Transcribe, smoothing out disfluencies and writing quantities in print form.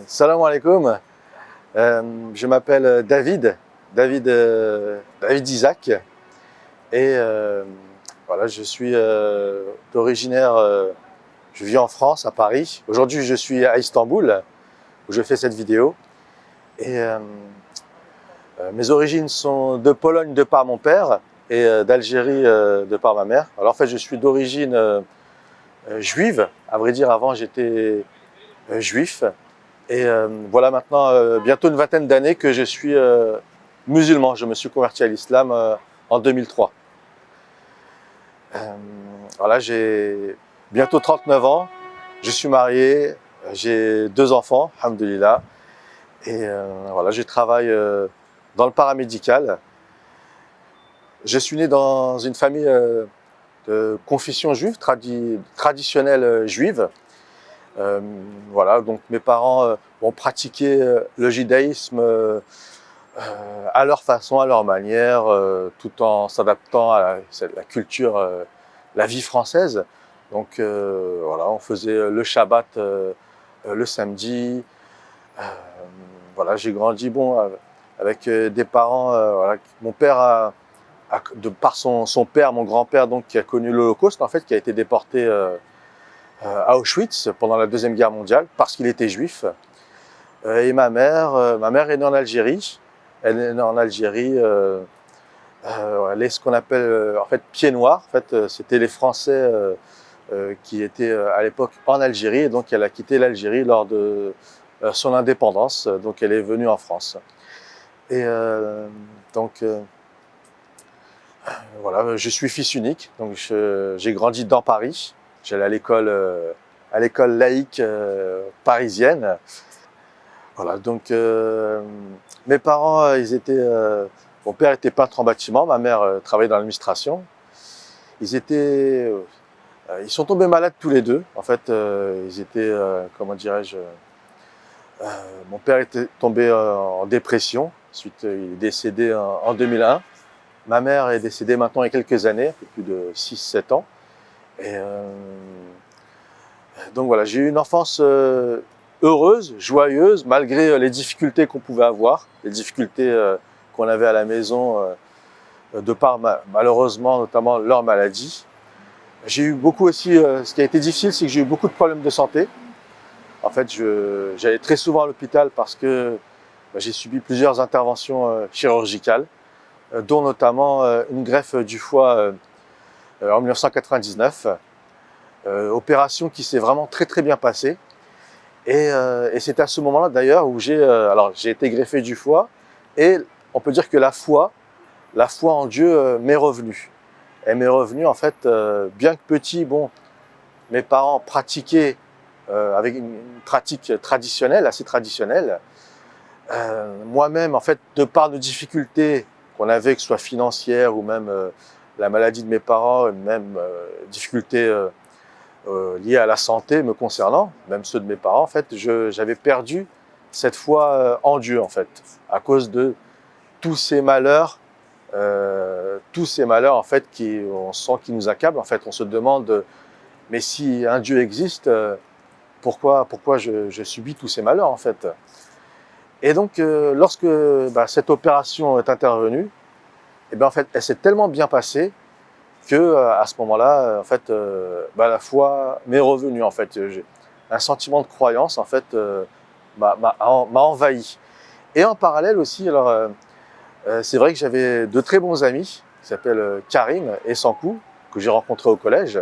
Salam alaikum. Je m'appelle David Isaac, et voilà, je suis originaire, je vis en France, à Paris. Aujourd'hui, je suis à Istanbul, où je fais cette vidéo. Et mes origines sont de Pologne de par mon père et d'Algérie de par ma mère. Alors en fait, je suis d'origine juive. À vrai dire, avant, j'étais juif. Et voilà maintenant bientôt une vingtaine d'années que je suis musulman. Je me suis converti à l'islam en 2003. Voilà, j'ai bientôt 39 ans, je suis marié, j'ai 2 enfants, alhamdoulilah. Et voilà, je travaille dans le paramédical. Je suis né dans une famille de confession juive, traditionnelle juive. Voilà, donc mes parents ont pratiqué le judaïsme à leur façon, à leur manière, tout en s'adaptant à la culture, la vie française. Donc voilà, on faisait le Shabbat le samedi. Voilà, j'ai grandi avec des parents. Voilà, mon père de par son père, mon grand-père, donc qui a connu l'Holocauste en fait, qui a été déporté à Auschwitz pendant la Deuxième Guerre mondiale parce qu'il était juif. Et ma mère est née en Algérie. Elle est née en Algérie. Elle est ce qu'on appelle en fait pieds noirs. En fait, c'était les Français qui étaient à l'époque en Algérie, et donc elle a quitté l'Algérie lors de son indépendance. Donc elle est venue en France. Et donc voilà, je suis fils unique. Donc j'ai grandi dans Paris. J'allais à l'école laïque parisienne. Voilà, donc mes parents, mon père était peintre en bâtiment, ma mère travaillait dans l'administration. Ils sont tombés malades tous les deux. En fait, ils étaient, comment dirais-je, mon père était tombé en dépression. Ensuite, il est décédé en 2001. Ma mère est décédée maintenant il y a quelques années, un peu plus de 6-7 ans. Et donc voilà, j'ai eu une enfance heureuse, joyeuse, malgré les difficultés qu'on pouvait avoir, les difficultés qu'on avait à la maison, de par malheureusement notamment leur maladie. J'ai eu beaucoup aussi, ce qui a été difficile, c'est que j'ai eu beaucoup de problèmes de santé. En fait, j'allais très souvent à l'hôpital parce que j'ai subi plusieurs interventions chirurgicales, dont notamment une greffe du foie en 1999. Opération qui s'est vraiment très bien passée. Et c'est à ce moment-là d'ailleurs où j'ai été greffé du foie, et on peut dire que la foi en Dieu m'est revenue. Elle m'est revenue en fait, bien que petit, bon, mes parents pratiquaient avec une pratique traditionnelle, assez traditionnelle. Moi-même, en fait, de par nos difficultés qu'on avait, que ce soit financières ou même la maladie de mes parents, même difficultés liées à la santé me concernant, même ceux de mes parents, en fait, j'avais perdu cette foi en Dieu, en fait, à cause de tous ces malheurs, en fait, on sent qui nous accablent. En fait, on se demande, mais si un Dieu existe, pourquoi je subis tous ces malheurs, en fait. Et donc, lorsque cette opération est intervenue, et en fait, elle s'est tellement bien passée que à ce moment-là, en fait, la foi m'est revenue. En fait, un sentiment de croyance, en fait, m'a envahi. Et en parallèle aussi, alors, c'est vrai que j'avais de très bons amis qui s'appellent Karim et Sankou, que j'ai rencontrés au collège.